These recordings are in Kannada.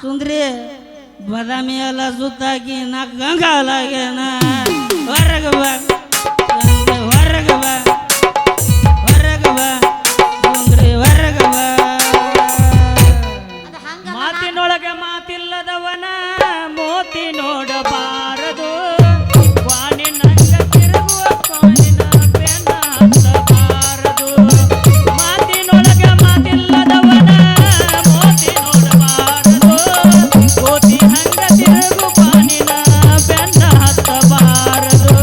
ಸುಂದ್ರಿ ಬದಾಮಿ ಎಲ್ಲ ಸುತ್ತಾಕಿ ನಾ ಗಂಗಾಲಾಗೇನ ಹೊರಗ ಬಾ ಹೊರಗ ಬಾ ಹೊರಗ ಬಾ ಸುಂದ್ರಿ ಹೊರಗ ಬಾ ಮಾತಿನೊಳಗೆ ಮಾತಿಲ್ಲದವನ ಮೋತಿ ನೋಡಬಾರದು ವಾಣಿನಂಗ ತಿರುಗುವ ಕಾಣಿನ ಬೆನ್ನ ಹತ್ತಬಾರದು ಮಾತಿನೊಳಗೆ ಮಾತಿಲ್ಲದವನ ಮೋತಿ ನೋಡಬಾರದು ಕೋತಿ ಹಂಗ ತಿರುಗು ಕಾಣಿನ ಬೆನ್ನ ಹತ್ತಬಾರದು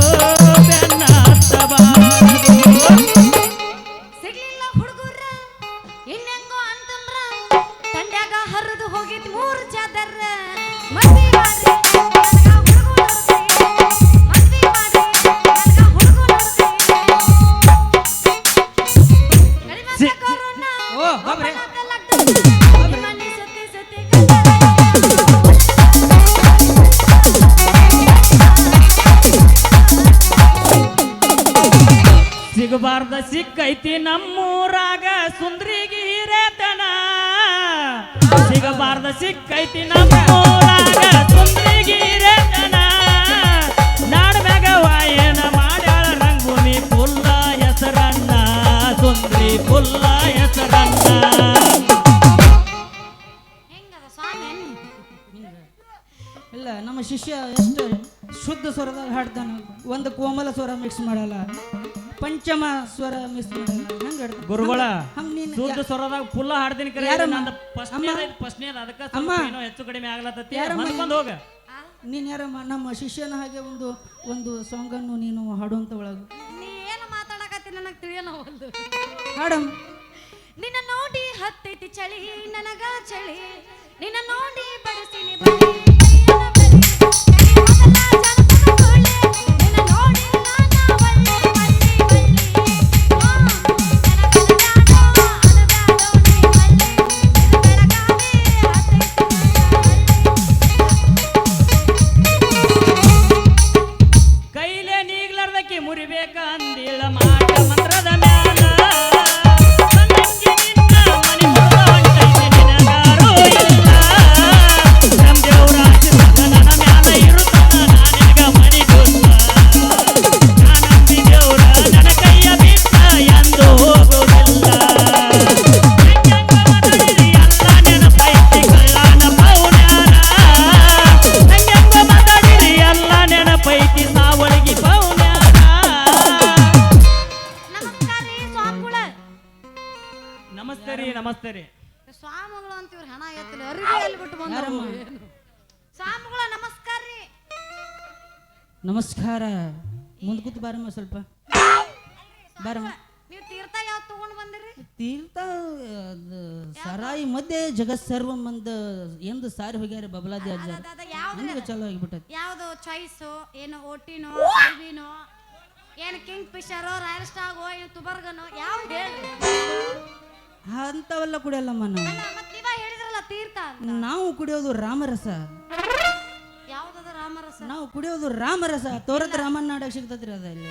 ಬೆನ್ನ ಹತ್ತಬಾರದು ಸಿಗ್ಲಿಲ್ಲ ಹುಡುಗರ ಇನ್ನೆಂಗೋ ಅಂತಂದ್ರ ತಂಡ್ಯಾಗ ಹರಿದು ಹೋಗಿದ್ ಮೂರು ಚಾದರ ಮದ್ವಿ ಮಾಡ್ರಿ ಸಿಗಬಾರ್ದ ಸಿಕ್ಕೈತಿ ನಮ್ಮೂರಾಗ ಸುಂದ್ರಿಗೆ ಹಿರೇತನ ಸಿಗಬಾರ್ದ ಸಿಕ್ಕೈತಿ ನಮ್ಮೂರಾಗ ಸುಂದ್ರಿಗೆ ಹಿರೇತನ ನಾಡ್ಮ್ಯಾಗ ವಾಯನ ಮಾಡ್ಯಾಳ ರಂಗಭೂಮಿ ಪುಲ್ಲ ಹೆಸರನ್ನ ಸುಂದ್ರಿ ಪುಲ್ಲ ಹೆಸರನ್ನ ಇಲ್ಲ ನಮ್ಮ ಶಿಷ್ಯ ಎಷ್ಟು ಶುದ್ಧ ಸ್ವರದಾಗ ಹಾಡ್ತಾನ ಒಂದು ಕೋಮಲ ಸ್ವರ ಮಿಕ್ಸ್ ಮಾಡಲ್ಲ ಪಂಚಮ ಸ್ವರ ಮಿಕ್ಸ್ ಮಾಡಲ್ಲ ಹಂಗ ಗುರುಗಳ ಶುದ್ಧ ಸ್ವರದಾಗ ಫುಲ್ಲ ಹಾಡ್ತೀನಿ ಕರೆ ನಂದು ಫಸ್ಟ್ನೇದ ಅದಕ್ಕೆ ಏನೋ ಹೆಚ್ಚು ಕಡಿಮೆ ಆಗ್ಲತ್ತತಿ ಹೊಂದ್ಕೊಂಡು ಹೋಗ ನೀನ್ ಯಾರಮ್ಮ ನಮ್ಮ ಶಿಷ್ಯನ ಹಾಗೆ ಒಂದು ಸಾಂಗ್ ಅನ್ನು ನೀನು ಹಾಡುವಂತ ಒಳಗ ನೀ ಏನು ಮಾತಾಡಕತ್ತಿ ನನಗೆ ತಿಳಿಯಲ್ಲ ಒಂದು ಹಾಡಮ್ ನಿನ್ನ ನೋಡಿ ಹತ್ತೈತಿ ಚಳಿ ನನಗ ಚಳಿ ನಿನ್ನ ನೋಡಿ ಬಡಿಸಿನಿ ಬಳಿ ಮುರಿಬೇಕ ಅಂದಿಳ ಮಾಟ ಮಂತ್ರದ ಮ್ಯಾಲ ಬಂದಂಗಿ ನಿನ್ನ ಮನಿ ಹೊಂಟೈತಿ ನಿನಗಾರೋ ಇಲ್ಲ ನಮ್ ದೇವ್ರ ನನ್ನ ಮ್ಯಾಲ ಇರುತ್ತಾನ ನಾನಿಗ ಮನಿ ಗೊತ್ತ ನಾನಂಬಿ ದೇವ್ರ ನನ್ನ ಕೈಯ ಬಿಟ್ಟ ಎಂದು ಹೋಗುವುದಿಲ್ಲ ಹೆಂಗಂಗ ಮಾತಾಡಿರಿ ಎಲ್ಲ ನೆನಪೈತಿ ಕಳ್ಳನ ಪೌನ್ಯಾರ ಹೆಂಗಂಗ ಮಾತಾಡಿರಿ ಎಲ್ಲ ನೆನಪೈತಿ ಸಾವಳಿಗಿ ಪೌನ್ಯಾರ ನಮಸ್ತೆ ರೀ ಸ್ವಾಮಿಗಳು ಅಂತ ಇವ್ರ ಹಣ ಎತ್ತಲಿ ಅರಿವಿಯಲ್ಲಿ ಬಿಟ್ಟು ಬಂದವರು ಸ್ವಾಮಿಗಳ ನಮಸ್ಕಾರ ರೀ ನಮಸ್ಕಾರ ಮುಂದೆ ಕೂತು ಬಾರಮ್ಮ ಸ್ವಲ್ಪ ಬಾರಮ್ಮ ನೀವು ತೀರ್ಥ ಯಾವ ತಗೊಂಡು ಬಂದಿರಿ ತೀರ್ಥ ಸರಾಯಿ ಮಧ್ಯೆ ಜಗತ್ ಸರ್ವ ಮಂದ ಎಂದು ಸಾರಿ ಹೋಗ್ಯಾರ ಬಬಲಾದಿ ಅಜ್ಜ ನನಗೆ ಚಲೋ ಆಗಿಬಿಟ್ಟೈತಿ ಯಾವ್ದು ಚಾಯ್ಸು ಏನು ಓಟಿನೋ ಅಲ್ವಿನೋ ಏನು ಕಿಂಗ್ ಫಿಶರೋ ರಾಯಲ್ ಸ್ಟಾಗೋ ಏನು ತುಬರ್ಗನೋ ಯಾವ್ದು ಹೇಳ್ರಿ ಅಂತವೆಲ್ಲ ಕುಡಿಯಲ್ಲಮ್ಮ ಹೇಳಿದ್ರಲ್ಲ ತೀರ್ಥ ನಾವು ಕುಡಿಯೋದು ರಾಮರಸ ಯಾವ್ದದ ರಾಮರಸ ನಾವು ಕುಡಿಯೋದು ರಾಮರಸ ತೋರತ್ ರಾಮನ್ ನಾಡಕ್ ಸಿಗ್ತದ್ರಿ ಅದಲ್ಲಿ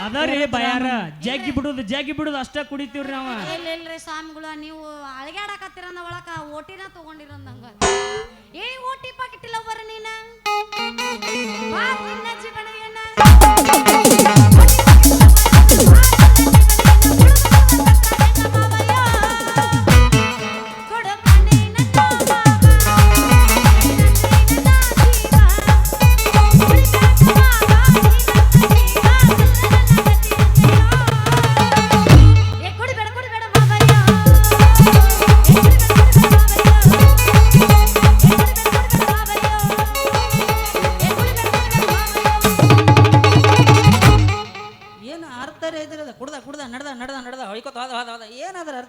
ಅದರಿ ಬಯಾರ ಜಗ್ಗಿ ಬಿಡುದು ಅಷ್ಟ ಕುಡಿತೀವ್ರಿ ನಾವ ಇಲ್ರಿ ಸ್ವಾಮಿಗಳು ನೀವು ಅಳಗ್ಯಾಡಕತ್ತಿರಂದ ಒಳಕ ಓಟಿನ ತಗೊಂಡಿರಂದಂಗ ಏ ಓಟಿ ಪಾಕೆಟ್ ಇಲ್ಲ ಬರ ನೀನ ಜೀವನ ಏನ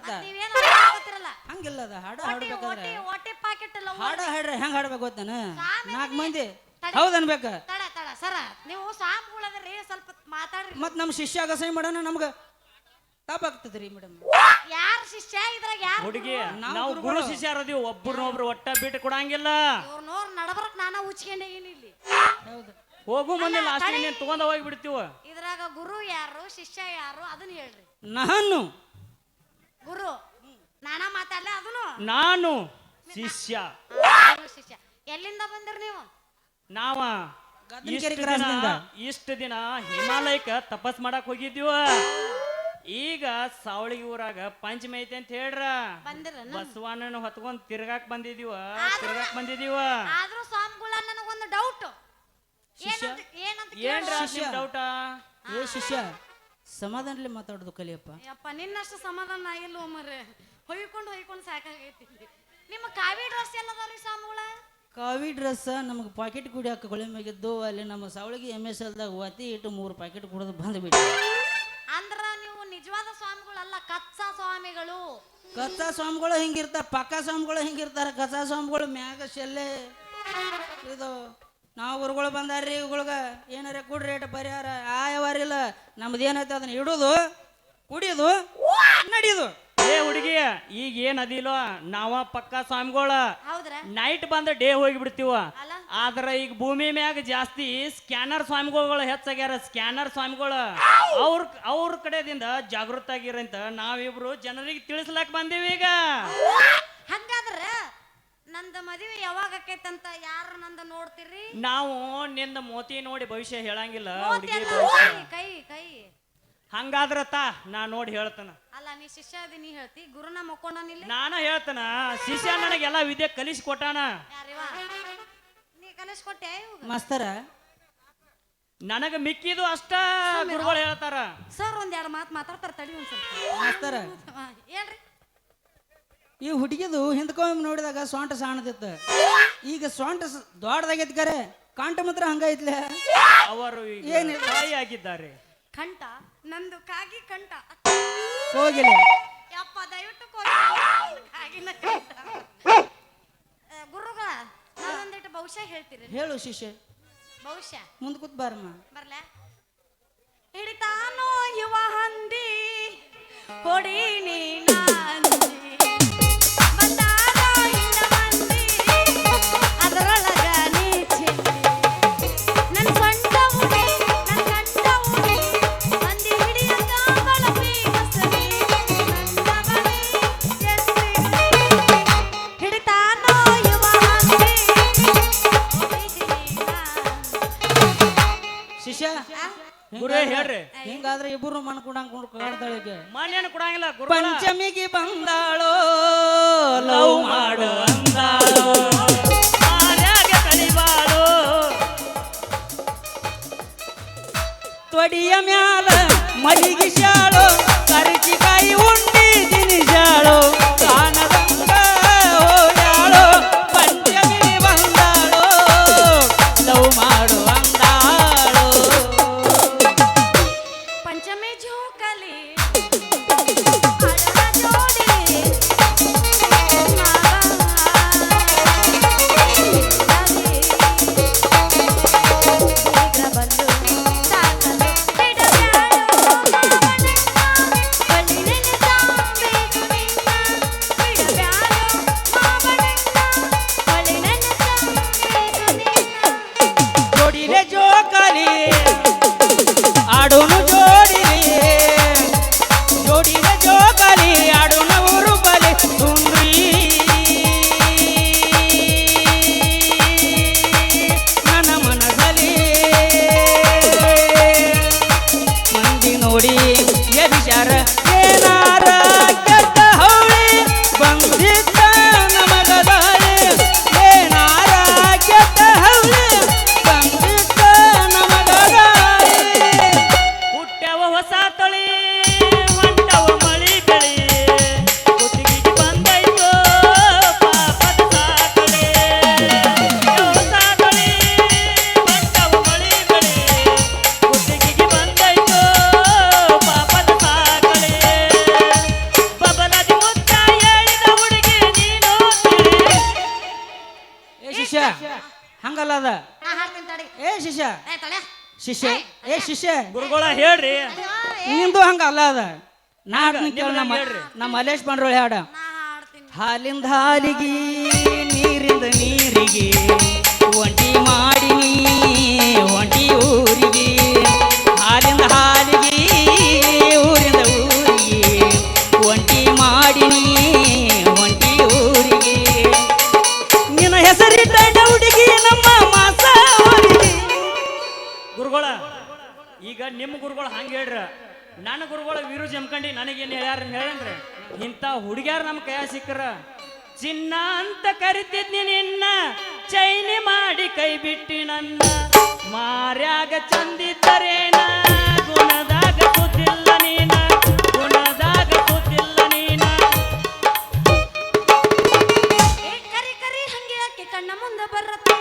ಗೊತ್ತಾ ನೀವೇನು ಗೊತ್ತಿರಲ್ಲ ಹಂಗಿಲ್ಲ ಅದ ಹಾಡ ಓಟಿ ಹಾಡ್ಬೇಕಾದ್ರೆ ಓಟಿ ಪಾಕೆಟ್ ಲವ್ ಹಾಡ ಹಾಡ್ರೆ ಹೆಂಗ್ ಹಾಡ್ಬೇಕು ಗೊತ್ತಾನ ಸಾಮಿ 4 ಮಂದಿ ತಡಿ. ಹೌದ್ ಅನ್ಬೇಕ ತಡ ತಡ ಸರ ನೀವು ಸಾಂಬ್ಗಳದ್ರಿ ಸ್ವಲ್ಪ ಮಾತಾಡ್ರಿ ಮತ್ ನಮ್ ಶಿಷ್ಯ ಅಗಸೈ ಮಾಡೋಣ ನಮ್ಗ ತಪ್ಪಾಗ್ತದ್ರಿ ಮೇಡಮ್ ಯಾರ ಶಿಷ್ಯ ಇದ್ರಾಗ ಯಾರು ಹುಡುಗಿ ನಾವು ನಾವು ಗುರುಗಳು. ಗುರು ಶಿಷ್ಯರ ಅದೀವಿ ಒಬ್ಬರನ್ನೊಬ್ರು ಒಟ್ಟ ಬಿಟ್ಟು ಕೊಡಂಗಿಲ್ಲ ಇವ್ರ ನೋರ್ ನಡಬರಕ್ ನಾನ ಉಚ್ಕೊಂಡೆ ಏನಿಲ್ಲಿ ಹೌದು ಹೋಗು ಮಂದಿ ಲಾಸ್ಟ್ ನೀನ್ ತಗೊಂಡ ಹೋಗಿ ಬಿಡ್ತೀವ ಇದ್ರಾಗ ಗುರು ಯಾರು ಶಿಷ್ಯ ಯಾರು ಅದನ್ನ ಹೇಳ್ರಿ ನಾನು ಗುರು ನಾನ ಮಾತಾಡ್ಲ ಅದನ್ನು ನಾನು ಶಿಷ್ಯ ನಾನು ಶಿಷ್ಯ ಎಲ್ಲಿಂದ ಬಂದಿರಿ ನೀವು ನಾವ ಗದ್ದನಕೆರೆ ಕ್ರಾಸ್ನಿಂದ. ಇಷ್ಟ ದಿನ ಹಿಮಾಲಯಕ್ಕ ತಪಸ್ ಮಾಡಕ್ ಹೋಗಿದ್ದೀವ ಈಗ ಸಾವಳಿಗೆ ಊರಾಗ ಪಂಚಮಿ ಐತೆ ಅಂತ ಹೇಳ್ರ ಬಂದಿರ ಬಸವಣ್ಣನ ಹೊತ್ಕೊಂಡ್ ತಿರ್ಗಾಕ್ ಬಂದಿದೀವ ಆದ್ರೂ ಸ್ವಾಮಿಗಳ ನನಗೊಂದು ಡೌಟ್ ಶಿಷ್ಯ? ಏನಂತ ಏನ್ರ ಶಿಷ್ಯ. ಡೌಟ ಏ ಶಿಷ್ಯ ಸಮಾಧಾನದಲ್ಲಿ ಮಾತಾಡೋದು ಕಲಿಯಪ್ಪ ಯಪ್ಪ ನಿನ್ನಷ್ಟು ಸಮಾಧಾನ ಆಗಿಲ್ಲ ಮರೆ ಹೊಯ್ಕೊಂಡು ಸಾಕಾಗೈತಿ ನಿಮ್ಮ ಕಾವಿ ಡ್ರೆಸ್ ಎಲ್ಲದವ್ರಿ ಸ್ವಾಮಿಗಳ ಕಾವಿ ಡ್ರೆಸ್ ನಮಗೆ ಪಾಕೆಟ್ ಕುಡಿ ಹಾಕ ಕೊಳೆ ಮ್ಯಾಗಿದ್ದು ಅಲ್ಲಿ ನಮ್ಮ ಸಾವಳಿಗೆ MSLದಾಗ ಒತ್ತಿ ಇಟ್ಟು 3 ಪಾಕೆಟ್ ಕುಡಿದು ಬಂದ್ಬಿಟ್ಟು ಅಂದ್ರ ನೀವು ನಿಜವಾದ ಸ್ವಾಮಿಗಳಲ್ಲ ಕಚ್ಚಾ ಸ್ವಾಮಿಗಳು ಕಚ್ಚಾ ಸ್ವಾಮಿಗಳು ಹಿಂಗಿರ್ತಾರ ಪಕ್ಕಾ ಸ್ವಾಮಿಗಳು ಹಿಂಗಿರ್ತಾರ ಕಚ್ಚಾ ಸ್ವಾಮಿಗಳು ಮ್ಯಾಗ ಶೆಲ್ಲೆ ಇದು ನಾವು ಗುರುಗಳು ಬಂದಾರ್ರಿ ಇವುಗಳ್ಗ ಏನಾರ ಕುಡ್ರಿ ರೇಟ್ ಪರಿಹಾರ ಆಯವಾರಿಲ್ಲ ನಮ್ದು ಏನೈತೆ ಅದನ್ನ ಇಡೋದು ಕುಡಿಯೋದು ನಡಿಯೋದು ಏ ಹುಡುಗಿ ಈಗ ಏನ್ ಅದಿಲ್ವ ನಾವ ಪಕ್ಕಾ ಸ್ವಾಮಿಗಳ ಹೌದ್ರ ನೈಟ್ ಬಂದ ಡೇ ಹೋಗಿ ಬಿಡ್ತೀವ ಅಲ್ಲ ಆದ್ರ ಈಗ ಭೂಮಿ ಮ್ಯಾಗ ಜಾಸ್ತಿ ಸ್ಕ್ಯಾನರ್ ಸ್ವಾಮಿಗಳು ಹೆಚ್ಚಾಗ್ಯಾರ ಸ್ಕ್ಯಾನರ್ ಸ್ವಾಮಿಗಳು ಅವ್ರ ಕಡೆದಿಂದ ಜಾಗೃತ ಆಗಿರಂತ ನಾವಿಬ್ರು ಜನರಿಗೆ ತಿಳಿಸ್ಲಾಕ್ ಬಂದೀವಿ ಈಗ ಹಂಗಾದ್ರ ನಂದ ಮದುವೆ ಯಾವಾಗ ಆಕೈತಂತ ಯಾರು ನಂದ ನೋಡ್ತೀರಿ ನಾವು ನಿಂದ ಮೋತಿ ನೋಡಿ ಭವಿಷ್ಯ ಹೇಳಂಗಿಲ್ಲ ಮೋತಿ ಹುಡುಗಿ ಅಲ್ಲ, ಭವಿಷ್ಯ ಕೈ ಕೈ ಹಂಗಾದ್ರ ನಾ ನೋಡಿ ಹೇಳ್ತಾನ ಅಲ್ಲ ನೀ ಶಿಷ್ಯ ಅದಿ ನೀ ಹೇಳ್ತಿ ಗುರುನ ಮಕ್ಕೊಂಡನಿಲ್ಲ ನಾನ ಹೇಳ್ತಾನ ಶಿಷ್ಯ ನನಗೆಲ್ಲ ವಿದ್ಯೆ ಕಲಿಸಿ ಕೊಟ್ಟಾನ ಯಾರಿವ ನೀ ಕಲಿಸ್ಕೊಟ್ಟೆ ಇವಾಗ ಮಾಸ್ತರ ನನಗ ಮಿಕ್ಕಿದು ಅಷ್ಟ ಗುರುಗಳು ಹೇಳ್ತಾರ ಸರ್ ಒಂದೆರಡು ಮಾತು ಮಾತಾಡ್ತಾರ ತಡಿ ಒಂದ್ ಸ್ವಲ್ಪ ಮಾಸ್ತರ ಹೇಳ್ರಿ ಈ ಹುಡುಗಿದು ಹಿಂದ್ಕೊಮ್ಮೆ ನೋಡಿದಾಗ ಸೊಂಟ ಸಾಣದಿತ್ತು ಈಗ ಸೊಂಟ ದೊಡ್ಡದಾಗೈತಿ ಕರೆ ಕಾಂಟ ಮಾತ್ರ ಹಂಗೈತ್ಲೆ ಅವರು ಈಗ ಏನಿಲ್ಲ. ತಾಯಿ ಆಗಿದ್ದಾರೆ ಕಂಠ ನಂದು ಕಾಗಿ ಕಂಠ ಹೋಗಿಲ್ಲ ಯಪ್ಪ ದಯವಿಟ್ಟು ಕಾಗಿನ ಕಂಠ ಗುರುಗಳ ನಾನೊಂದಿಟ್ಟು ಬಹುಶಃ ಹೇಳ್ತೀರಿ ಹೇಳು ಶಿಷ್ಯ ಬಹುಶಃ ಮುಂದೆ ಕೂತ್ ಬಾರಮ್ಮ ಬರ್ಲ ಹಿಡಿತಾನೋ ಯುವ ಹಂದಿ ಹೊಡಿ ನೀನಂದಿ ಬಂದಾರೋ ಹಿಂದ ಮಂದಿ ಅದರೊಳಗ ನೀ ಚೆಲ್ಲಿ ನನ್ನ ಸೊಂಟ ಉಡಿ ನನ್ನ ಗಂಡ ಉಡಿ ಮಂದಿ ಹಿಡಿಯಂಗ ಬಳಪಿ ಮಸರಿ ನನ್ನ ಬಳಿ ಎಸ್ರಿ ಹಿಡಿತಾನೋ ಯುವ ಹಂದಿ ಹೊಡಿ ನೀನಂದಿ ಶಿಷ್ಯ ಗುರುವೇ ಹೇಳ್ರಿ ಹಿಂಗಾದ್ರೆ ಇಬ್ಬರು ಮನ್ಕೊಂಡಂಗ್ ಕಾಡ್ತಾಳೆ ಮಾನ್ಯನ ಕೊಡಂಗಿಲ್ಲ ಗುರು ಪಂಚಮಿಗೆ ಬಂದಾಳೋ ಲವ್ ಮಾಡು ಅಂದಾಳು ಮಾನ್ಯಾಗ ಕಲಿಬಾಳು ತೊಡಿಯ ಮ್ಯಾಲ ಮಲಿಗಿ ಶಾಳು ಕರಿಚಿಕಾಯಿ ಉಂಡಿ ದಿನಿಶಾಳು ಕಾಣದಂಗ ಹೋಗ್ಯಾಳು ಪಂಚಮಿಗೆ ಬಂದಾಳೋ ಲವ್ ಮಾಡು ಅಂದಾಳು ಪಂಚಮಿ ಜೋಕಲಿ ಅಡರ ಜೋಡಿ ಶೀಘ್ರ ಬಂದು ಸಾಕಲು ಬಿಡಬ್ಯಾಡು ಹಂಗಲ್ಲ ಅದ ನಾ ಹಾಡ್ತೀನಿ ತಡಿ ಏ ಶಿಷ್ಯ ಏ ತಲೆ ಶಿಷ್ಯ ಏ ಶಿಷ್ಯ ಗುರುಗಳ ಹೇಳ್ರಿ ಅಯ್ಯೋ ನಿಂದು ಹಂಗ ಅಲ್ಲ ಅದ ನಾ ಹಾಡ್ತೀನಿ ಕೇಳ ನಮ್ಮ ಮಲೇಶ್ ಬಂಡ್ರೋಳಿ ಹಾಡ ನಾ ಹಾಡ್ತೀನಿ ಹಾಲಿಂದ ಹಾಲಿಗೆ ನೀರಿಂದ ನೀರಿಗೆ ಒಂಟಿ ಮಾಡಿನಿ ಒಂಟಿ ಊರಿಗೆ ಹಾಲಿಂದ ಹಾಲಿಗೆ ಊರಿಂದ ಊರಿಗೆ ಒಂಟಿ ಮಾಡಿನಿ ಒಂಟಿ ಊರಿಗೆ ನಿನ್ನ ಹೆಸರಿಟ್ಟ ಹುಡುಗಿ ನಮ್ಮ ಮಾಸ ಗುರುಗಳ ಈಗ ನಿಮ್ಮ ಗುರುಗಳು ಹಂಗ ಹೇಳ್ರ ನನ್ನ ಗುರುಗಳು ವೀರು ಜಮ್ಕಂಡಿ ನನಗೇನು ಹೇಳ್ಯಾರ ಹೇಳಂದ್ರೆ ಇಂಥ ಹುಡುಗ್ಯಾರ ನಮ್ಮ ಕೈಯ ಸಿಕ್ಕರ ಚಿನ್ನ ಅಂತ ಕರಿತಿದ್ನಿ ನಿನ್ನ ಚೈನಿ ಮಾಡಿ ಕೈ ಬಿಟ್ಟಿ ನನ್ನ ಮಾರ್ಯಾಗ ಚಂದಿದ್ದರೇನ ಗುಣದಾಗ ಕೂತಿಲ್ಲ ನೀನ ಗುಣದಾಗ ಕೂತಿಲ್ಲ ನೀನ ಏ ಕರಿ ಕರಿ ಹಂಗೆ ಯಾಕೆ ಕಣ್ಣ ಮುಂದೆ ಬರತ್ತೆ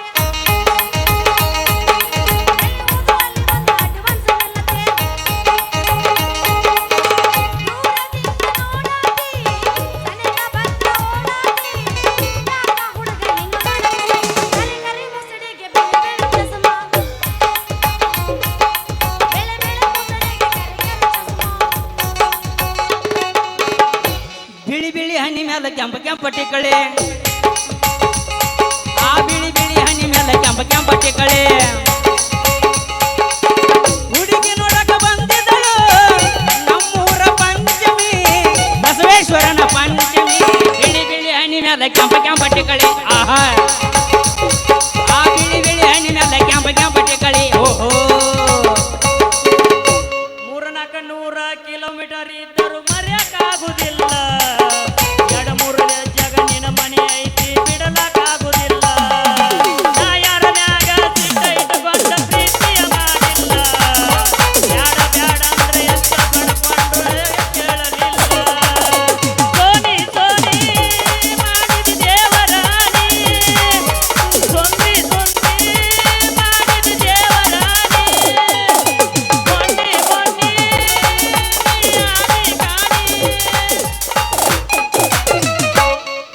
ಬಿಳಿ ಬಿಳಿ ಹಣ್ಣಿ ಮೇಲೆ ಕೆಂಪ ಕೆಂಪಟ್ಟಿ ಕಳೆ ಆ ಬಿಳಿ ಬಿಳಿ ಹಣ್ಣಿ ಮೇಲೆ ಕೆಂಪ ಕೆಂಪಟ್ಟಿ ಕಳೆ ಹುಡುಗಿ ನೋಡಕ ಬಂದಿದ್ದಳು ನಮ್ಮೂರ ಪಂಚಮಿ ಬಸವೇಶ್ವರನ ಪಂಚಮಿ ಬಿಳಿ ಬಿಳಿ ಹಣ್ಣಿ ಮೇಲೆ ಕೆಂಪ ಕೆಂಪಟ್ಟಿ ಕಳೆ ಆಹಾ ಆ ಬಿಳಿ ಬಿಳಿ ಹಣ್ಣಿ ಮೇಲೆ ಕೆಂಪ ಕೆಂಪಟ್ಟಿ ಕಳೆ ಓಹೋ 300 ಕಿಲೋಮೀಟರ್ ಇದ್ದರೂ ಮರೆಯಕ್ಕಾಗುದಿಲ್ಲ ಎಡಮೂರು ಜಗ ನಿನ್ನ ಮನೆ ಐತಿ ಬಿಡಲಕ್ಕಾಗುದಿಲ್ಲ ನಾ ಯಾರ ಮ್ಯಾಗ ಸಿಟ್ಟ ಇಟ್ಟುಕೊಂಡ ಪ್ರೀತಿಯ ಮಾಡಿಲ್ಲ ಬ್ಯಾಡ ಬ್ಯಾಡ ಅಂದ್ರೆ ಎಷ್ಟ ಬಡ್ಕೊಂಡ್ರು ಕೇಳಲಿಲ್ಲ ಸೋನಿ ಸೋನಿ ಮಾಡಿದ ದೇವರಾಣಿ ಸೊಂದಿ ಸೊಂದಿ ಮಾಡಿದ ದೇವರಾಣಿ ಬನ್ನಿ ಬನ್ನಿ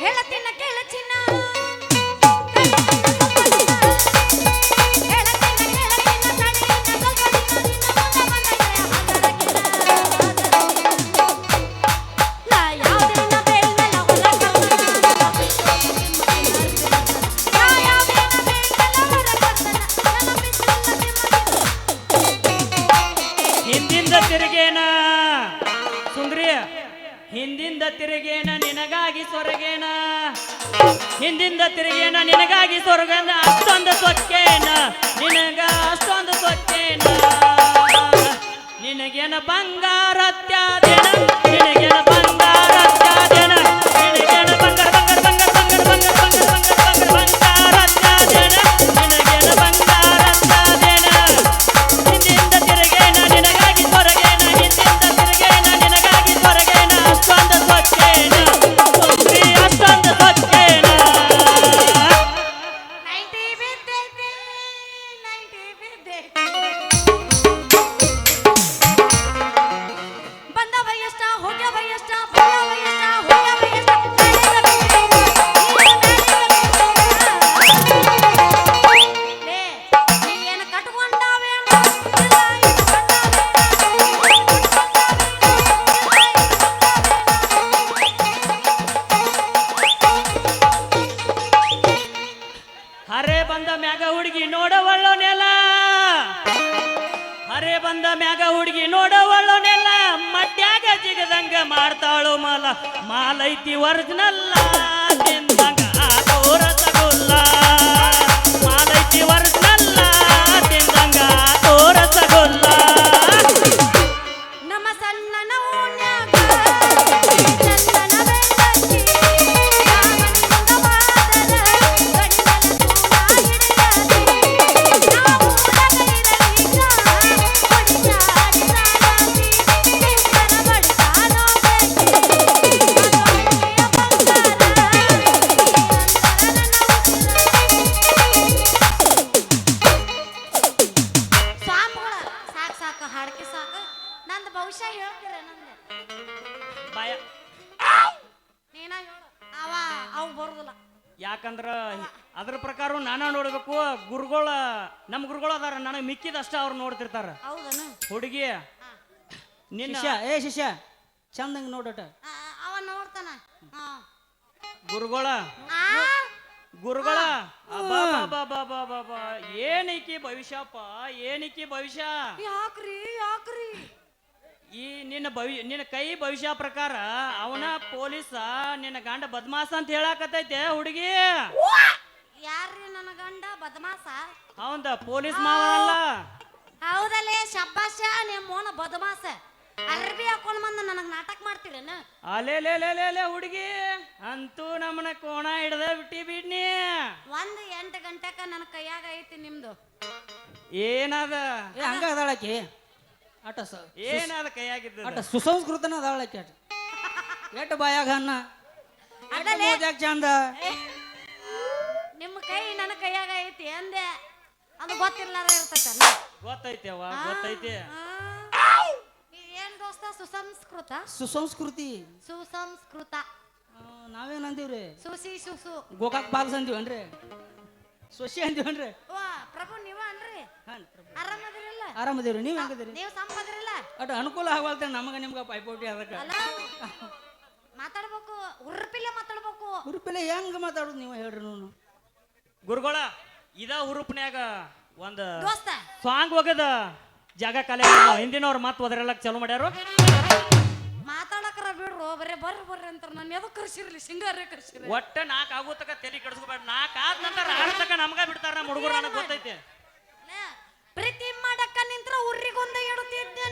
ಹೇಳತ್ತಿನ ಕೇಳ ಚಿನ್ನ ಹಿಂದಿಂದ ತಿರುಗೇನ ಸುಂದ್ರಿ ಹಿಂದಿಂದ ತಿರುಗೇನ ನಿನಗಾಗಿ ಸೊರಗೇನ ಹಿಂದಿಂದ ತಿರುಗೇನ ನಿನಗಾಗಿ ಸೊರಗೇನ ಅಷ್ಟೊಂದು ಸೊಕ್ಕೇನ ನಿನಗ ಅಷ್ಟೊಂದು ಸೊಕ್ಕೇನ ನಿನಗೇನ ಬಂಗಾರತ್ಯಾದೇನ ನಿನಗೇನ ಬಂಗಾರತ್ಯಾದೇನ ನಿನಗೇನ ಬಂಗಾರ ಬಂಗಾರ ಬಂಗಾರ ಬಂಗಾರ ಬಂಗಾರ ಬಂಗಾರ ಬಂಗಾರ ಬಂಗಾರತ್ಯಾದೇನ ನಿನಗೇನ ಬಂಗಾರತ್ಯಾದೇನ ಹಿಂದಿಂದ ತಿರುಗೇನ ನಿನಗಾಗಿ ಸೊರಗೇನ ಹಿಂದಿಂದ ತಿರುಗೇನ ನಿನಗಾಗಿ ಸೊರಗೇನ ಅಷ್ಟೊಂದು ಸೊಕ್ಕೇನ ಸುಂದ್ರಿ ಅಷ್ಟೊಂದು ಸೊಕ್ಕೇನ 90 ಬಿದ್ದೈತಿ 90 ಬಿದ್ದೈತಿ ಬಂದವ ಎಷ್ಟ ಹೋಗ್ಯವ ಎಷ್ಟ ಬಂದವ ಎಷ್ಟ ಹೋಗ್ಯವ ಎಷ್ಟ ಲೇ ನೀವೇನು ಕಟ್ಕೊಂಡಾವೇನೋ ಇಲ್ಲ ಇದು ಹರೆ ಬಂದ ಮ್ಯಾಗ ಹುಡುಗಿ ನೋಡವಳ್ಳೋ ನೆಲ ಹರೆ ಬಂದ ಮ್ಯಾಗ ಹುಡುಗಿ ನೋಡವಳ್ಳೋ ನೆಲ ಮಡ್ಯಾಗ ಜಿಗದಂಗ ಮಾಡ್ತಾಳು ಮಾಲೈತಿ ವರ್ಜ್ನಲ್ಲ ತಿಂದಂಗ ಆತೋ ರಸಗುಲ್ಲ ಮಾಲೈತಿ ವರ್ಜ್ನಲ್ಲ ತಿಂದಂಗ ಆತೋ ರಸಗುಲ್ಲ ನಮ್ಮ ಸಣ್ಣನ ಓಣ್ಯಾಗ ಚಂದನ ಬೆಳ್ಳಕ್ಕಿ ಯಾವನಿಂದ ಬಾದರ ಗಂಡನ ಸೂಲ ಹಿಡಿಯಲಿ ನಾವು ಊರಗೈರಲಿಗ ಹೊಡಿಚಾಡಿ ಸಾಲಾಸಿ ನಿಂತರ ಬಡಿತಾನೋ ಬೇಕಿ ಅದು ಹಳ್ಳಿಯ ಬಂಗಾರ ಈ ಅಂತರ ನನ್ನ ಉಸಿರ ಯಾಕಂದ್ರ ಅದ್ರ ಪ್ರಕಾರ ನಾನ ನೋಡ್ಬೇಕು. ಗುರುಗಳ ನಮ್ಮ ಗುರುಗಳು ಅದಾರ, ನನಗೆ ಮಿಕ್ಕಿದಷ್ಟ ಅವ್ರು ನೋಡ್ತಿರ್ತಾರ. ಹೌದನ ಹುಡುಗಿ ನಿನ್ನ ಶಿಷ್ಯ ಚಂದಂಗ ನೋಡಟ ಅವ ನೋಡ್ತಾನ. ಗುರುಗಳ ಗುರುಗಳ ಏನೈಕಿ ಭವಿಷ್ಯಪ್ಪ, ಏನೈಕಿ ಭವಿಷ್ಯ. ಯಾಕ್ರಿ ಈ ನಿನ್ನ ಕೈ ಭವಿಷ್ಯ ಪ್ರಕಾರ ಅವನ ಪೊಲೀಸ ನಿನ್ನ ಗಂಡ ಬದ್ಮಾಸ ಅಂತ ಹೇಳಾಕತೈತೆ ಹುಡುಗಿ. ಯಾರ್ರಿ ನನ್ನ ಗಂಡ ಬದಮಾಸ? ಅವಂದ ಪೊಲೀಸ್ ಮಾವ ಅಲ್ಲ. ಹೌದಲ್ಲೇ ಶಬ್ಬಾಷ, ನಿಮ್ಮ ಮೋನ ಬದಮಾಸ. ಅರ್ಬಿ ಹಾಕೊಂಡ್ ಬಂದ ನನಗ್ ನಾಟಕ ಮಾಡ್ತೀರೇನ? ಅಲೇಲೇಲೇಲೇ ಹುಡುಗಿ, ಅಂತೂ ನಮ್ಮನ ಕೋಣ ಹಿಡ್ದ ಬಿಡ್ನಿ. 8 ಗಂಟೆಕ ನನ್ನ ಕೈಯಾಗ ಐತಿ ನಿಮ್ದು. ಏನದ ಹಂಗ ಅದಾಳಕಿ ಆಟ ಏನದ ಕೈಯಾಗಿದ್ದ ಆಟ ಸುಸಂಸ್ಕೃತನ ಅದಾಳಕಿ ಆಟ ಎಟ್ ಬಾಯಾಗ ಅನ್ನ ಚಂದ. ನಿಮ್ಮ ಕೈ ನನ್ನ ಕೈಯಾಗ ಐತಿ ಅಂದೆ, ಅದು ಗೊತ್ತಿರ್ಲಾರ ಇರ್ತೈತೆ. ಗೊತ್ತೈತೆ ಗೊತ್ತೈತಿ. ಏನ್ ದೋಸ್ತ ಸುಸಂಸ್ಕೃತ? ಸುಸಂಸ್ಕೃತ ನಾವೇನ್ ಅಂದಿವ್ರಿ? ಸುಸು ಗೋಕಾಕ್ ಬಾಲ್ಸ್ ಅಂದಿವನ್ರಿ, ಸೊಸಿ ಅಂದಿವನ್ರಿ. ಪ್ರಭು ನೀವ ಅನ್ರಿ? ಆರಾಮದಿರಲ್ಲ? ಆರಾಮದಿವ್ರಿ, ನೀವ್ ಹೆಂಗದಿರಿ? ನೀವು ಸಂಪದಿರಲ್ಲ? ಅಟ್ ಅನುಕೂಲ ಆಗವಲ್ತ ನಮಗ ನಿಮ್ಗ ಪೈಪೋಟಿ ಅದಕ್ಕ. ಮಾತಾಡ್ಬೇಕು, ಉರ್ಪಿಲೆ ಮಾತಾಡ್ಬೇಕು. ಉರುಪಿಲೆ ಹೆಂಗ ಮಾತಾಡುದು ನೀವು ಹೇಳ್ರಿ? ನೋನು ಗುರುಗಳ ಇದ ಹುರುಪ್ನ್ಯಾಗ ಒಂದ್ ದೋಸ್ತ ಸಾಂಗ್ ಹೋಗದ ಜಾಗ ಕಲೆ ಹಿಂದಿನವ್ರ ಮಾತು ಒದರಲಕ್ ಚಾಲು ಮಾಡ್ಯಾರು. ಮಾತಾಡಕರ ಬಿಡ್ರು, ಬರೇ ಬರ್ರಿ ಅಂತಾರ. ನಾನು ಎದಕ್ ಕರ್ಸಿರ್ಲಿ? ಸಿಂಗಾರ ಕರ್ಸಿರ. ಒಟ್ಟ 4 ಆಗೋತಕ ತಲೆ ಕೆಡಿಸ್ಕೋಬೇಡ. 4 ಆದ ನಂತರ ಆಡತಕ ನಮಗ ಬಿಡ್ತಾರ ನಮ್ಮ ಹುಡುಗರು. ನನಗೆ ಗೊತ್ತೈತೆ. ಪ್ರೀತಿ ಮಾಡಕ್ಕ ನಿಂತ್ರ ಉರ್ರಿಗೊಂದ ಇಡುತ್ತಿದ್ದೆ.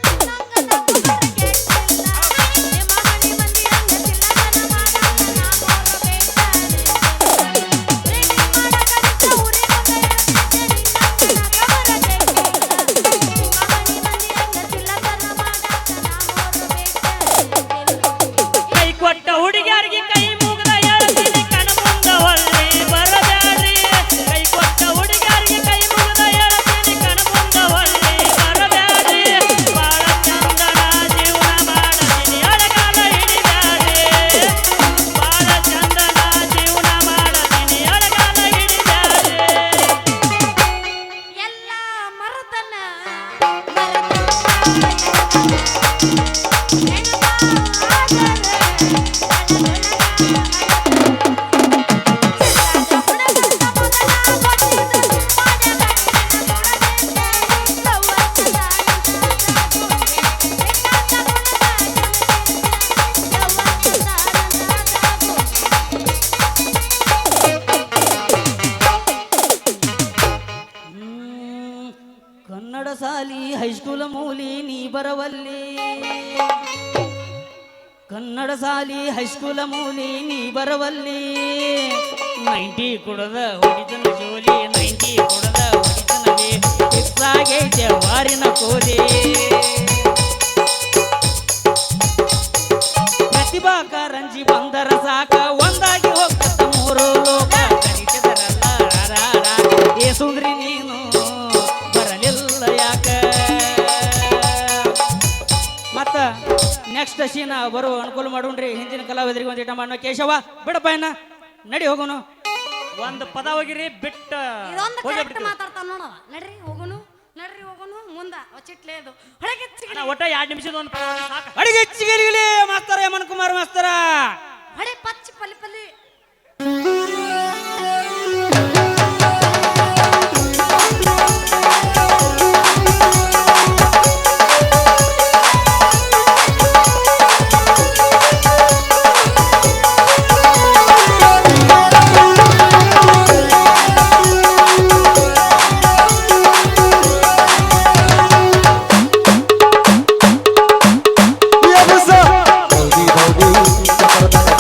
ಕನ್ನಡ ಸಾಲಿ ಹೈಸ್ಕೂಲ್ ಮೂಲಿ ನೀ ಬರವಲ್ಲಿ, ಕನ್ನಡ ಸಾಲಿ ಹೈಸ್ಕೂಲ್ ಮೂಲಿ ನೀ ಬರವಲ್ಲಿ. 90 ಕುಡದ ಹೊಡಿತನ ಜೋಲಿ, 90 ಕುಡದ ಹೊಡಿತನವೇ ಫಿಕ್ಸಾಗೈತೆ ವಾರಿನ ಕೋಲಿ. ಪ್ರತಿಭಾ ಕಾರಂಜಿ ಬಂದರ ಸಾಕ, ಒಂದಾಗಿ ಹೋಗ್ತದ 3 ಲೋಕ. ಕರಿತಿದರಲ್ಲ ಏ ಸುಂದ್ರಿ ನೀನು ಬರಲಿಲ್ಲ ಯಾಕ? ಮತ್ತ ನೆಕ್ಸ್ಟ್ ಸೀನ ಬರೋ ಅನುಕೂಲ ಮಾಡೋಣ್ರಿ. ಹಿಂದಿನ ಕಲಾವಿದರಿಗೆ ಒಂದಿಟ ಮಾಡೋ. ಕೇಶವ ಬಿಡಪ್ಪ, ಇನ್ನ ನಡಿ ಹೋಗೋನು. ಒಂದು ಪದ ಹೋಗಿರಿ ಬಿಟ್ಟ ಮಾತಾಡ್ತಾನ ನೋಡವ. ನಡ್ರಿ ಹೋಗೋನು ಮುಂದ ಚಿಟ್ಲೆ ಅದು ಒಟ್ಟ 2 ನಿಮಿಷದ ಒಂದು ಪದ ಸಾಕು. ಅಡಿಗೆ ಹೆಚ್ಚಿಗೆ ಮಾಸ್ತರ ಯಮನ್ ಕುಮಾರ್ ಮಾಸ್ತರ ಹಳೆ ಪಚ್ಚಿ ಪಲ್ಲಿ ಪಲ್ಲಿ. Bauti, bauti,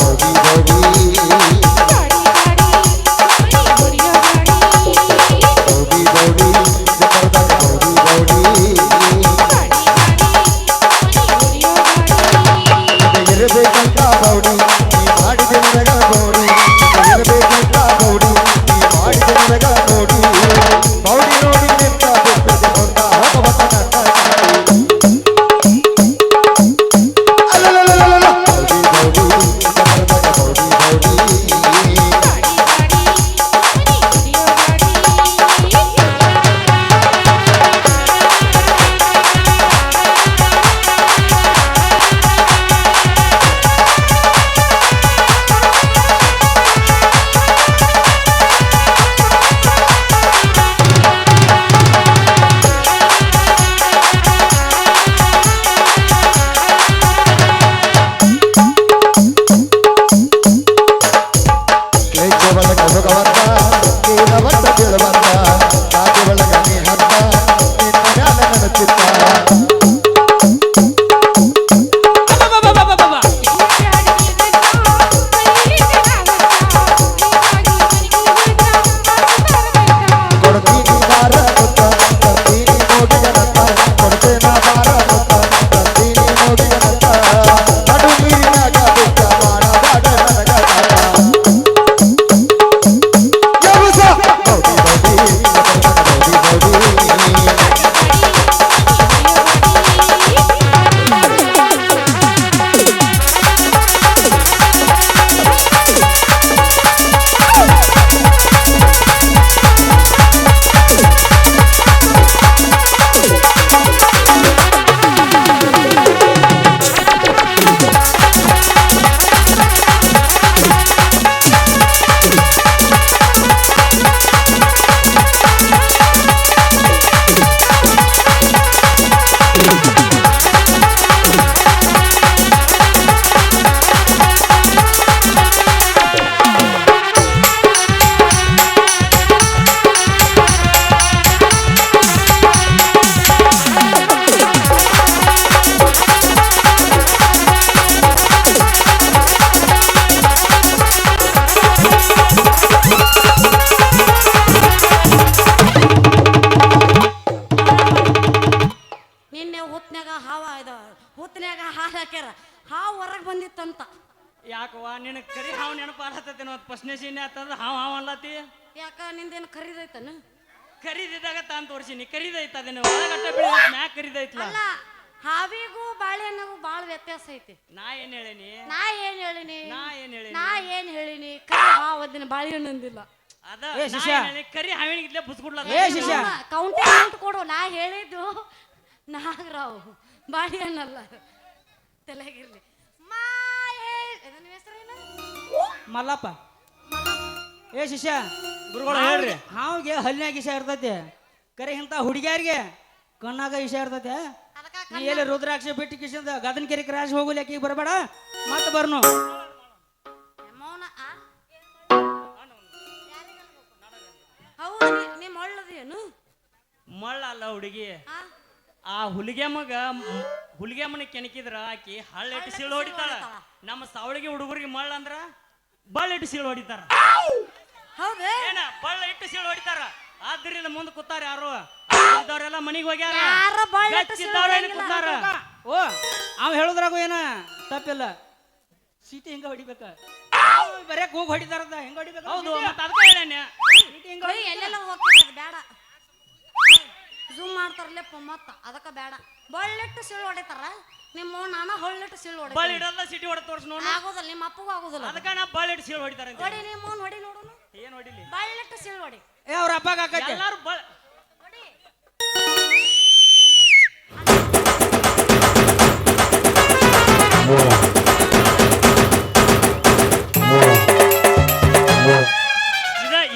ಯಾಕವ್ವ ನಿನಗೆ ಕರಿ ಹಾವು ನೆನಪು ಆಲತ್ತೇನೋ ಪ್ರಶ್ನೆ ಸೀನೆ ಆತದ ಹಾವು ಅಲ್ಲತಿ ಯಾಕ ನಿಂದೇನು ಖರೀದೈತನ ಕರಿದಿದ್ದಾಗ ತಾನ್ ತೋರ್ಸಿನಿ ಕರಿದೈತದೇನು ಒಳಗಟ್ಟ ಬೆಳಿ ಮ್ಯಾಕ್ ಕರಿದೈತ್ಲ ಅಲ್ಲ ಹಾವಿಗೂ ಬಾಳೆಹಣ್ಣಿಗೂ ಬಾಳ ವ್ಯತ್ಯಾಸ ಐತಿ ನಾ ಏನ್ ಹೇಳೇನಿ ನಾ ಏನ್ ಹೇಳಿನಿ ನಾ ಏನ್ ಹೇಳೇನಿ ನಾ ಏನ್ ಹೇಳಿನಿ ಕರಿ ಹಾವು ಅದನ್ನ ಬಾಳೆಹಣ್ಣು ಅಂದಿಲ್ಲ ಅದ ಏ ನಾ ಶಿಷ್ಯ. ಏನ್ ಹೇಳೇನಿ, ಕರಿ ಹಾವಿನ ಇದ್ಲೆ ಬುಸ್ಕೊಡ್ಲ ಏ ಶಿಷ್ಯ. ಕೌಂಟ್ ಕೊಡು ನಾ ಹೇಳಿದ್ದು ನಾಗರಾವ್ ಬಾಳೆಹಣ್ಣಲ್ಲ ತಲೆಗಿರ್ಲಿ ನಿಮ್ಮ ಹೆಸರೇನು ಮಲ್ಲಪ್ಪ. ಏ ಶಿಷ್ಯ, ಗುರುಗಳು ಹೇಳ್ರಿ ಹಾವಿಗೆ ಹಲ್ಲಿನಾಗ ವಿಷ ಇರ್ತೈತಿ, ಕರೆ ಇಂಥ ಹುಡುಗಿಯಾರಿಗೆ ಕಣ್ಣಾಗ ವಿಷ ಇರ್ತೈತೆ. ಅದಕ್ಕ ನೀ ಎಲ್ಲಿ ರುದ್ರಾಕ್ಷ ಬಿಟ್ಟು ಕಿಶಿಂದ ಗದನಕೆರೆ ಕ್ರಾಶ್ ಹೋಗಲಿ ಆಕಿಗೆ ಬರಬೇಡ, ಮತ್ತೆ ಬರ್ನು. ಮೌನ ಹೌದು ನಿಮ್ಮ ಒಳ್ಳದೇನು ಮಳ್ಳ ಅಲ್ಲ ಹುಡುಗಿ ಆ ಹುಲಿಗೆಮ್ಮನ ಕೆಣಕಿದ್ರ ಆಕಿ ಹಳ್ಳಿಟ್ಟು ಸೀಳು ಹೊಡಿತಾಳ. ನಮ್ಮ ಸಾವಳಿಗೆ ಹುಡುಗರಿಗೆ ಮಳ್ಳ ಅಂದ್ರ ಬಳ್ಳ ಇಟ್ಟು ಸೀಳು ಹೊಡಿತಾರ. ಹೌದೇ ಏನ ಬಳ್ಳ ಇಟ್ಟು ಸೀಳು ಹೊಡಿತಾರ. ಆದ್ರಿಂದ ಮುಂದೆ ಕೂತಾರ ಯಾರು ಇದ್ದವ್ರೆಲ್ಲ ಮನಿಗೆ ಹೋಗ್ಯಾರ, ಯಾರ ಬಳ್ಳ ಇಟ್ಟು ಸೀಳು ಗಚ್ಚಿದ್ದವ್ರ ಏನ್ ಹೊಡ್ಯಂಗಿಲ್ಲ. ಕೂತಾರ. ಓ ಅವ್ ಹೇಳುದ್ರಾಗು ಏನ ತಪ್ಪಿಲ್ಲ, ಸೀಟಿ ಹಿಂಗ ಹೊಡಿಬೇಕ, ಬರಕ್ ಹೋಗಿ ಹೊಡಿತಾರದ ಹಿಂಗ ಹೊಡಿಬೇಕ. ಹೌದು ಮತ್ತೆ ಅದಕ್ಕೆ ಹೇಳೇನೆ ಕೈ ಎಲ್ಲೆಲ್ಲ ಹೋಗ್ತದೆ ಬೇಡ ಝೂಮ್ ಮಾಡ್ತಾರಲ್ಲಪ್ಪ ಮತ್ತ ಅದಕ್ಕ ಬೇಡ ಬಳ್ಳಿಟ್ಟು ಸಿಳ್ಳು ಹೊಡಿತಾರ ನಿಮ್ಮ ನಾನ ಹೊಳ್ಳಿಟ್ಟು ಸಿಳ್ಳು ಹೊಡಿ ಬಳ್ಳ ಇಡಲ್ಲ ಸಿಟಿ ಹೊಡೆ ತೋರ್ಸ್ ನೋಡು. ಆಗೋದಲ್ಲ ನಿಮ್ಮ ಅಪ್ಪಗೂ ಆಗೋದಿಲ್ಲ ಅದಕ್ಕ ನಾ ಬಳ್ಳ ಇಟ್ಟು ಸೀಳು ಹೊಡಿತಾರ ಅಂತ. ಹೊಡಿ ನಿಮ್ಮ ಹೊಡಿ ನೋಡುನು ಏನ್ ಹೊಡಿಲಿ ಬಳ್ಳಿಟ್ಟು ಸಿಳ್ಳು ಹೊಡಿ ಏ ಅವ್ರ ಅಪ್ಪಗ ಹಾಕತ್ತೆ. ಎಲ್ಲಾರು ಬಳ್ಳ ಹೊಡಿ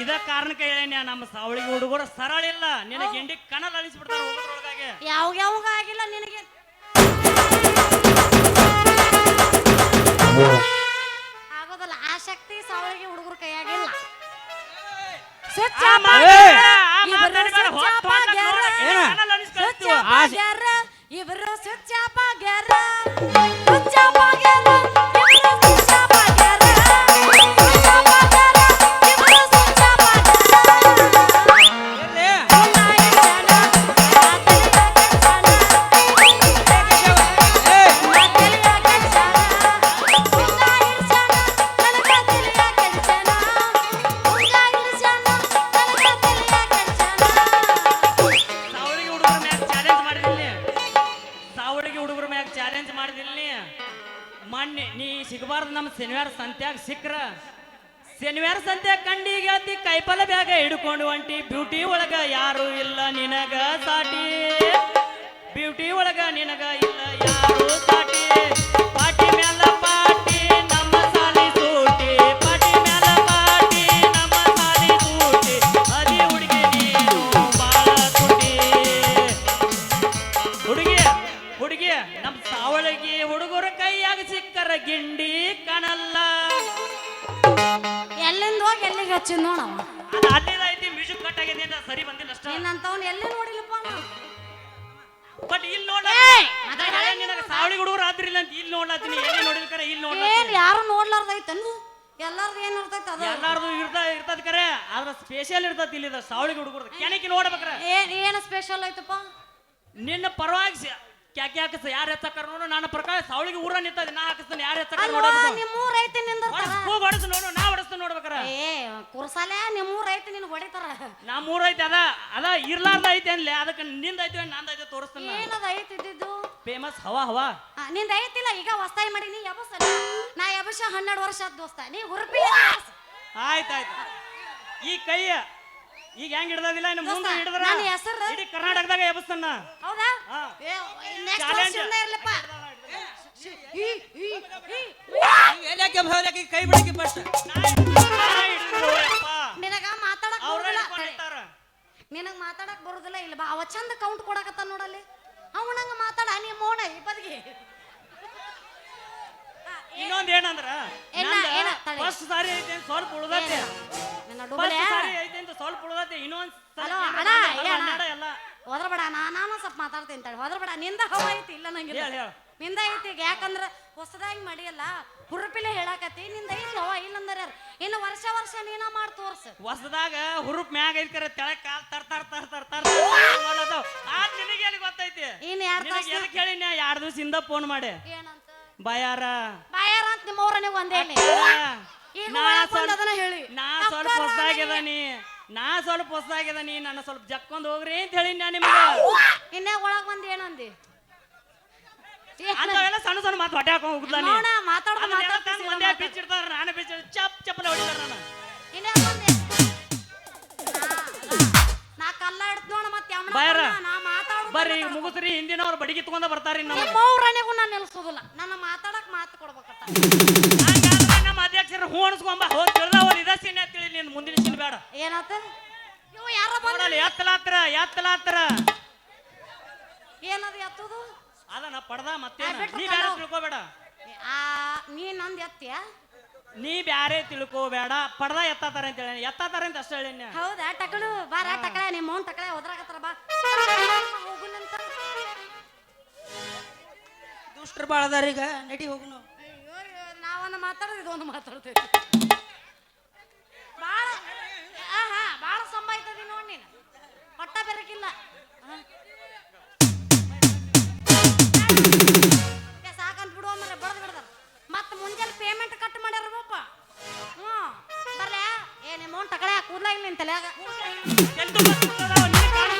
ಇದ ಕಾರಣಕ್ಕೆ ಹೇಳೇನ್ಯ ನಮ್ಮ ಸಾವಳಿಗೆ ಹುಡುಗರು ಸರಳ ಇಲ್ಲ, ನಿನಗೆ ಎಂಡಿ ಕಣಲ್ ಅಳಿಸ್ಬಿಡ್ತಾರ ಹೋಗೋದ್ರೊಳಗಾಗೆ. ಯಾವಾಗ ಆಗಿಲ್ಲ ನಿನಗೆ ಆಗೋದಲ್ಲ ಆ ಶಕ್ತಿ ಸಾವಳಿಗೆ ಹುಡುಗರ ಕೈಯಾಗಿಲ್ಲ ಸ್ವಿಚ್ ಆಫ್ ಆಗ್ಯಾರ ಇವರು ಸ್ವಿಚ್ ಆಫ್ ಆಗ್ಯಾರ ಸ್ವಿಚ್ ಆಫ್ ಆಗ್ಯಾರ ಇವರು ಸ್ವಿಚ್ ಆಫ್ ಆಗ್ಯಾರ ಸ್ವಿಚ್ ಆಫ್ ಆಗ್ಯಾರ ಇವರು ಸ್ವಿಚ್ ಆಫ್ ಆಗ್ಯಾರ ಎಲ್ಲಿ? ಸಾವಳಿಗೆ ಹುಡುಗರ ಮ್ಯಾಗ ಚಾಲೆಂಜ್ ಮಾಡಿದಿಲ್ಲ ಮೊನ್ನೆ ನೀ ಸಿಗಬಾರ್ದು. ನಮ್ಮ ಶನಿವಾರ ಸಂತ್ಯಾಗ ಸಿಕ್ರ ಶನಿವಾರ ಸಂತ್ಯಾಗ ಕಂಡಿ ಗೆಳತಿ ಕೈಪಲ ಬ್ಯಾಗ ಹಿಡ್ಕೊಂಡು ಹೊಂಟಿ. ಬ್ಯೂಟಿ ಒಳಗ ಯಾರು ಇಲ್ಲ ನಿನಗ ಸಾಟಿ, ಬ್ಯೂಟಿ ಒಳಗ ನಿನಗ ಇಲ್ಲ ಯಾರು ಸಾಟಿ. ಪಾಟಿ ಮ್ಯಾಲ ಪಾಟಿ ನಮ್ಮ ಸಾಲಿ ಸೂಟಿ, ಪಾಟಿ ಮ್ಯಾಲ ಪಾಟಿ ನಮ್ಮ ಸಾಲಿ ಸೂಟಿ. ಅದಿ ಹುಡುಗಿ ನೀನು ಬಾಳ ತುಟಿ. ಹುಡುಗಿ ನಮ್ಮ ಸಾವಳಿಗೆ ಹುಡುಗರ ಕೈಯಾಗ ಸಿಕ್ಕರ ಗಿಂಡಿ ಕಾಣಲ್ಲ. ಎಲ್ಲಿಂದ ಹೋಗಿ ಎಲ್ಲಿಗೆ ಹಚ್ಚಿ ನೋಡವ ಅದು ಅಲ್ಲಿದ ಐತಿ ಮ್ಯೂಸಿಕ್ ಕಟ್ ಆಗಿದೆ ಅಂತ ಸರಿ ಬಂದಿಲ್ಲ ಅಷ್ಟ. ನಿನ್ನಂತವ್ನ ಎಲ್ಲಿ ನೋಡಿಲ್ಲಪ್ಪ ನಾನು ಬಟ್ ಇಲ್ಲಿ ನೋಡ ನಿನಗೆ ಸಾವಳಿ ಹುಡುಗರು ಆದ್ರಿಲ್ಲ ಅಂತ ಇಲ್ಲಿ ನೋಡ್ಲಾತೀನಿ. ಎಲ್ಲಿ ನೋಡಿದ ಕರೆ ಇಲ್ಲಿ ನೋಡ್ಲ ಏನ್ ಯಾರು ನೋಡ್ಲಾರ್ದೈತನು ಎಲ್ಲಾರ್ದು ಏನ್ ಇರ್ತೈತೆ ಅದ ಎಲ್ಲಾರ್ದು ಇರ್ತದ ಕರೆ ಆದ್ರ ಸ್ಪೆಷಲ್ ಇರ್ತತಿ ಇಲ್ಲಿ ಸಾವಳಿಗೆ ಹುಡುಗರು ಕೆಣಕಿ ನೋಡ್ಬೇಕ್ರ. ಏನ್ ಸ್ಪೆಷಲ್ ಐತಪ್ಪ ನಿನ್ನ ಪರವಾಗಿ ಕ್ಯಾಕೆ ಹಾಕಸ ಯಾರು ಹೆಚ್ಚಾಕರ್ ನೋಡು. ನನ್ನ ಪ್ರಕಾರ ಸಾವಳಿಗೆ ಊರ ನಿಂತದ ನಾ ಹಾಕಿಸ್ತಾನೆ ಯಾರು ಹೆಚ್ಚಾಕರ್ ಅಲ್ವಾ ನೋಡ್ಬೇಕು. ನಿಮ್ಮೂರ್ ಐತಿ ನಿಂದ ಹೋಗಿ ಹೊಡಸ್ ನೋಡು, ನಾ ಹೊಡಸ್ತಾನೆ ನೋಡ್ಬೇಕಾರ. ಏ ಕುರ್ಸಾಲೆ ನಿಮ್ಮೂರ್ ಐತಿ ನಿನ್ ಹೊಡಿತಾರ ನಮ್ಮ ಊರ ಐತಿ ಅದ ಇರ್ಲಾರ್ದ ಐತಿ ಅನ್ಲೆ ಅದಕ್ಕೆ ನಿಂದ ಐತಿ ನಂದ ಐತಿ ತೋರಿಸ್ತಾನ. ಏನದ ಐತಿ ಇದ್ದಿದ್ದು ಫೇಮಸ್ ಹವಾ ನಿಂದ ಐತಿಲ್ಲ ಈಗ ಹೊಸ್ತಾಯಿ ಮಾಡಿ ನೀ ಯಬಸ ನಾ ಯಬಸ 12 ವರ್ಷ ಆದ ದೋಸ್ತ ನೀ ಹುರುಪಿ ಆಯ್ತಾಯ್ತು. ಈ ಕೈ ಈಗ ಹೆಂಗ್ ಹಿಡ್ದಿಲ್ಲ ಇನ್ನು ಮುಂದೆ ಹಿಡಿದ್ರ ನನ್ನ ಹೆಸರು ಇಡೀ ಕರ್ನಾಟಕದಾಗ ಎಬಸ್ತನ್ನ. ಹೌದಾ ಹಾ. Next Challenge. ವರ್ಷ ಇರ್ಲಪ್ಪ ಕೈ ಬಿಡಕ್ಕೆ ಫಸ್ಟ್. ನಿನಗ ಮಾತಾಡಕ್ ಅವ್ರ ಬರುದಿಲ್ಲ ನಿನಗ ಮಾತಾಡಕ್ ಬರುದಿಲ್ಲ ಇಲ್ಲ ಬಾ ಅವ ಚಂದ ಕೌಂಟ್ ಕೊಡಕತ್ತ ನೋಡಲ್ಲಿ ಅವನಂಗ ಮಾತಾಡ ನೀ ಮೋಣ ಈ ಬದಿಗೆ ಇನ್ನೊಂದ್ ಏನಂದ್ರ ಏನ ತಡಿ. ಫಸ್ಟ್ ಸಾರಿ ಐತಿ ಅಂತ ಸ್ವಲ್ಪ ಉಳ್ದೈತಿ. ನನ್ನ ಫಸ್ಟ್ ಡುಬಲೆ ಸಾರಿ ಐತಿ ಅಂತ ಸ್ವಲ್ಪ ಉಳ್ದೈತಿ. ಇನ್ನೊಂದ್ ಹಲೋ ಅಣ್ಣ ಎಲ್ಲ ಹೋದ್ರಬೇಡ ನಾನು ಸ್ವಲ್ಪ ಮಾತಾಡ್ತೀನಿ ತಡಿ ಹೋದ್ರಬೇಡ ನಿಂದ ಹವ ಐತಿ ಇಲ್ಲ ನಂಗೆ ಹೇಳ ಹೇಳ ನಿಂದ ಐತಿ ಈಗ ಯಾಕಂದ್ರ ಹೊಸದಾಗಿ ಮಾಡಿಯಲ್ಲ ಹುರುಪಿಲೆ ಹೇಳಾಕತಿ ನಿಂದ ಐತಿ ಹವ ಇಲ್ಲಂದ್ರ ಇನ್ನು ವರ್ಷ ವರ್ಷ ನೀನ ಮಾಡಿ ತೋರ್ಸ ಹೊಸದಾಗ ಹುರುಪ್ ಮ್ಯಾಗ ಐತಿ ಕರೆ ತೆಳಗ್ ಕಾಲ್ ತರ್ ತರ್ ತರ್ ತರ್ ತರ್ ಆದ್ ನಿನಗೆ ಎಲ್ಲಿ ಗೊತ್ತೈತಿ. ಇನ್ 2 ತಾಸು ಎದಕ್ಕೆ ಹೇಳಿ 2 ದಿವಸದಿಂದ ಫೋನ್ ಮಾಡಿ ಏನಂತ ಬಾಯಾರ ಬಾಯಾರ ಅಂತ ಮತ್ ನಿಮ್ಮವ್ರ ನೀವು ಒಂದೇ ಇಲ್ಲಿ ಈಗ ನಾ ಒಳಗ್ ಬಂದ್ ಸ್ವಲ್ಪ- ಅದನ್ನ ಹೇಳಿ ನಾ ಸ್ವಲ್ಪ ಹೊಸಾಗಿದನಿ ನನ್ನ ಸ್ವಲ್ಪ ಜಕ್ಕೊಂಡ್ ಹೋಗ್ರಿ ಅಂತ ಹೇಳಿ ನಾ ನಿಮ್ಗ ಇನ್ನೇ ಒಳಗ್ ಬಂದ್ ಏನಂದಿ ಅಂತವೆಲ್ಲ ಸಣ್ಣ ಸಣ್ಣ ಮಾತು ಹೊಟ್ಟೆ ಹಾಕೊಂಡ್ ಹೋಗುದ್ಲ ನೀ ನೋಡ ಮಾತಾಡೋದು ಮಂದಿ ಬಿಚ್ಚಿಡ್ತಾರ ನಾನು ಬಿಚ್ಚ ಚಪ್ ಚಪ್ಪಲ ಹೊಡಿತಾರ ನಾನು ಇನ್ನೇ ಬಂದೆ ನಾ ಕಲ್ಲ ಹಿಡ್ದು ನೋಡ ಮತ್ತೆ ಬಾಯ್ರ. ನಾ ಮಾತಾಡೋದು ಬರ್ರಿ ಈಗ ಮುಗಿಸ್ರಿ ಹಿಂದಿನವ್ರು ಬಡಿಗೆ ತಗೊಂಡ ಬರ್ತಾರಿ ನಮ್ಮ ನಿಮ್ಮವ್ರನಿಗೂ ನಾನು ನಿಲ್ಸೋದಿಲ್ಲ ನನ್ನ ಮಾತಾಡಕ್ ಮಾತು ಕೊಡ್ಬೇಕತ್ತ ಹಂಗಾದ್ರೆ ನಮ್ಮ ಅಧ್ಯಕ್ಷರು ಹೂ ಅನ್ಸ್ಕೊಂಬ ಹೋಗಿ ತಿಳಿದ ಹೋಗಿ ಇದ ಸೀನ್ ತಿಳಿ ನಿನ್ ಮುಂದಿನ ಸೀನ್ ಬೇಡ ಏನಾತ ಇವು ಯಾರ ಬಂದ ನೋಡಲ್ಲ ಎತ್ತಲಾತ್ರ ಏನದು ಎತ್ತುದು ಅದನ್ನ ಪಡ್ದ ಮತ್ತೆ ಬಿಟ್ರು ನೀ ಬ್ಯಾರೆ ಕಲವು. ತಿಳ್ಕೊಬೇಡ ನೀ ನಂದು ಎತ್ತಿಯ ನೀ ಬ್ಯಾರೆ ತಿಳ್ಕೋಬೇಡ ಪಡ್ದ ಎತ್ತಾತಾರ ಅಂತ ಹೇಳಿ ಎತ್ತಾತಾರ ಅಂತ ಅಷ್ಟೇ ಹೇಳಿ ಹೌದಾ ಟಕಳು ಬಾರ ಟಕಳೆ ನಿಮ್ಮ ಮೌನ್ ಟಕಳೆ ಹೋದ್ರಾಗತ್ತಾರ ಬಾ ಹೋಗುನಂತ ದುಷ್ಟ್ರು ಭಾಳ ಅದಾರ ಈಗ ನಡಿ ಹೋಗು ನಾವು ಅಯ್ಯೋ ನಾವನ್ನ ಮಾತಾಡೋದು ಇದೊಂದು ಮಾತಾಡ್ತೈತಿ ಭಾಳ ಭಾಳ ಸಂಭಾಯ್ತದಿ ನೋಡಿ ನೀನು ಪಟ್ಟ ಬೆರಕಿಲ್ಲ ಸಾಕಂತ ಬಿಡುವ ಮರ ಬಡ್ದು ಬಿಡ್ದಾರ ಮತ್ತೆ ಮುಂಜಾನೆ ಪೇಮೆಂಟ್ ಕಟ್ ಮಾಡ್ಯಾರ ಬಾಪ ಹ್ಞೂ ಬರ್ಲೆ ಏ ನಿಮ್ಮ ಮೌನ್ ಟಕಳೆ ಕೂದ್ಲಾಗಿಲ್ಲ ನಿನ್ ತಲೆಯಾಗ ಎಲ್ಲಿ